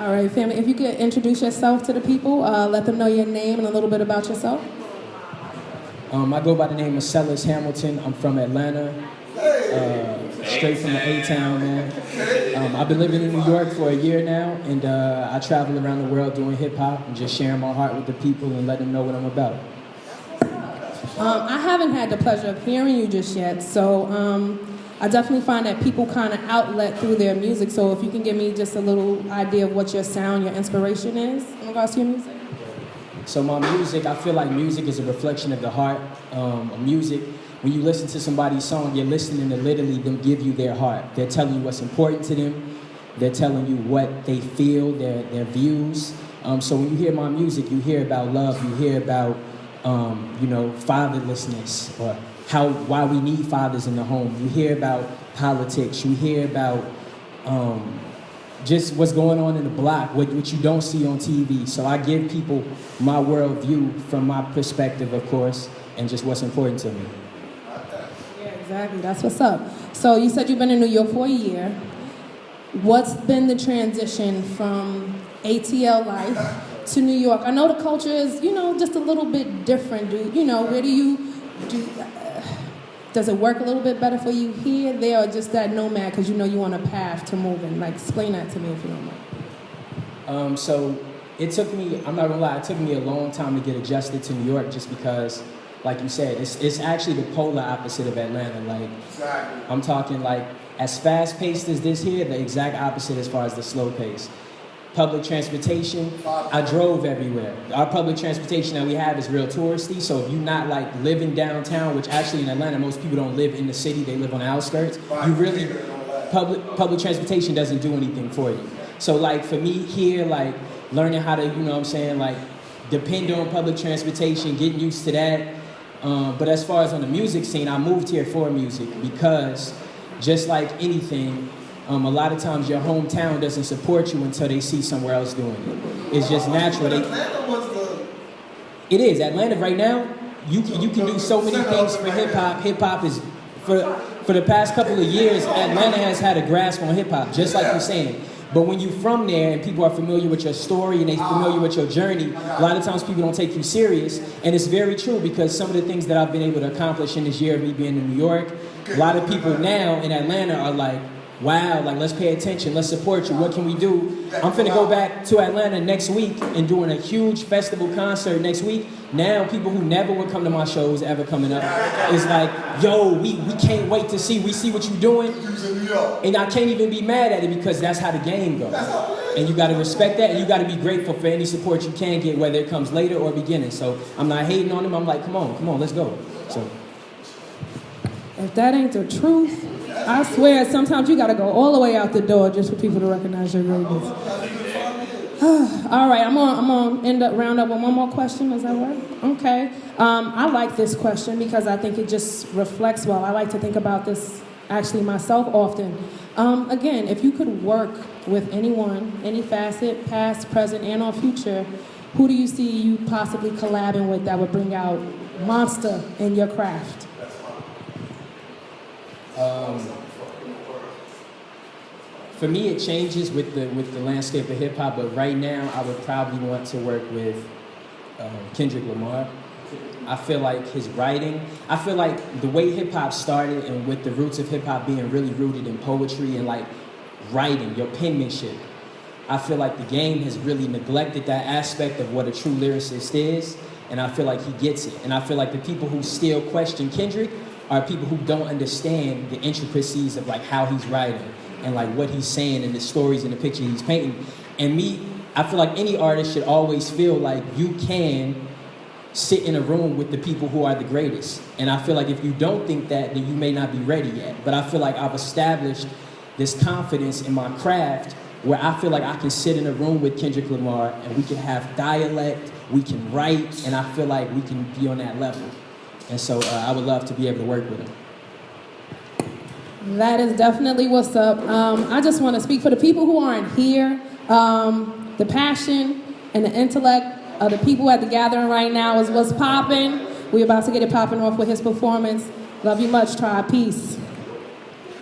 All right, family, if you could introduce yourself to the people, let them know your name and a little bit about yourself. I go by the name of Sellers Hamilton. I'm from Atlanta, straight from the A-Town, man. I've been living in New York for a year now, and I travel around the world doing hip-hop and just sharing my heart with the people and letting them know what I'm about. I haven't had the pleasure of hearing you just yet, so I definitely find that people kind of outlet through their music, so if you can give me just a little idea of what your sound, your inspiration is in regards to your music. So my music, I feel like music is a reflection of the heart. Music, when you listen to somebody's song, you're listening to literally them give you their heart. They're telling you what's important to them. They're telling you what they feel, their views. So when you hear my music, you hear about love, you hear about, fatherlessness, or why we need fathers in the home. You hear about politics, you hear about just what's going on in the block, what you don't see on TV. So I give people my worldview from my perspective, of course, and just what's important to me. Yeah, exactly. That's what's up. So you said you've been in New York for a year. What's been the transition from ATL life to New York? I know the culture is, just a little bit different. Does it work a little bit better for you here, there, or just that nomad because you're on a path to moving? Like, explain that to me if you don't mind. So it took me, I'm not gonna lie, it took me a long time to get adjusted to New York just because, like you said, it's actually the polar opposite of Atlanta. Like, exactly. I'm talking like, as fast-paced as this here, the exact opposite as far as the slow pace. Public transportation, I drove everywhere. Our public transportation that we have is real touristy, so if you're not like living downtown, which actually in Atlanta, most people don't live in the city, they live on the outskirts, you really, public transportation doesn't do anything for you. So like for me here, like learning how to, depend on public transportation, getting used to that. But as far as on the music scene, I moved here for music because just like anything, a lot of times your hometown doesn't support you until they see somewhere else doing it. It's just natural. It is. Atlanta right now, you can do so many things for hip-hop. Hip-hop is, for the past couple of years, Atlanta has had a grasp on hip-hop, just like you're saying. But when you're from there and people are familiar with your story and they're familiar with your journey, a lot of times people don't take you serious. And it's very true because some of the things that I've been able to accomplish in this year of me being in New York, a lot of people now in Atlanta are like, wow, like let's pay attention, let's support you, what can we do? I'm finna go back to Atlanta next week and doing a huge festival concert next week. Now people who never would come to my shows ever coming up is like, yo, we can't wait to see what you're doing. And I can't even be mad at it because that's how the game goes. And you gotta respect that and you gotta be grateful for any support you can get, whether it comes later or beginning. So I'm not hating on them, I'm like, come on, let's go. So if that ain't the truth, I swear, sometimes you gotta go all the way out the door just for people to recognize your greatness. All right, I'm gonna round up with one more question. Is that right? Okay. I like this question because I think it just reflects well. I like to think about this actually myself often. Again, if you could work with anyone, any facet, past, present, and or future, who do you see you possibly collabing with that would bring out monster in your craft? For me, it changes with the landscape of hip hop, but right now, I would probably want to work with Kendrick Lamar. I feel like his writing, I feel like the way hip hop started and with the roots of hip hop being really rooted in poetry and like writing, your penmanship, I feel like the game has really neglected that aspect of what a true lyricist is, and I feel like he gets it. And I feel like the people who still question Kendrick are people who don't understand the intricacies of like how he's writing and like what he's saying and the stories and the picture he's painting. And me, I feel like any artist should always feel like you can sit in a room with the people who are the greatest. And I feel like if you don't think that, then you may not be ready yet. But I feel like I've established this confidence in my craft where I feel like I can sit in a room with Kendrick Lamar and we can have dialect, we can write, and I feel like we can be on that level. And so I would love to be able to work with him. That is definitely what's up. I just want to speak for the people who aren't here. The passion and the intellect of the people at the gathering right now is what's popping. We're about to get it popping off with his performance. Love you much, Tribe. Peace.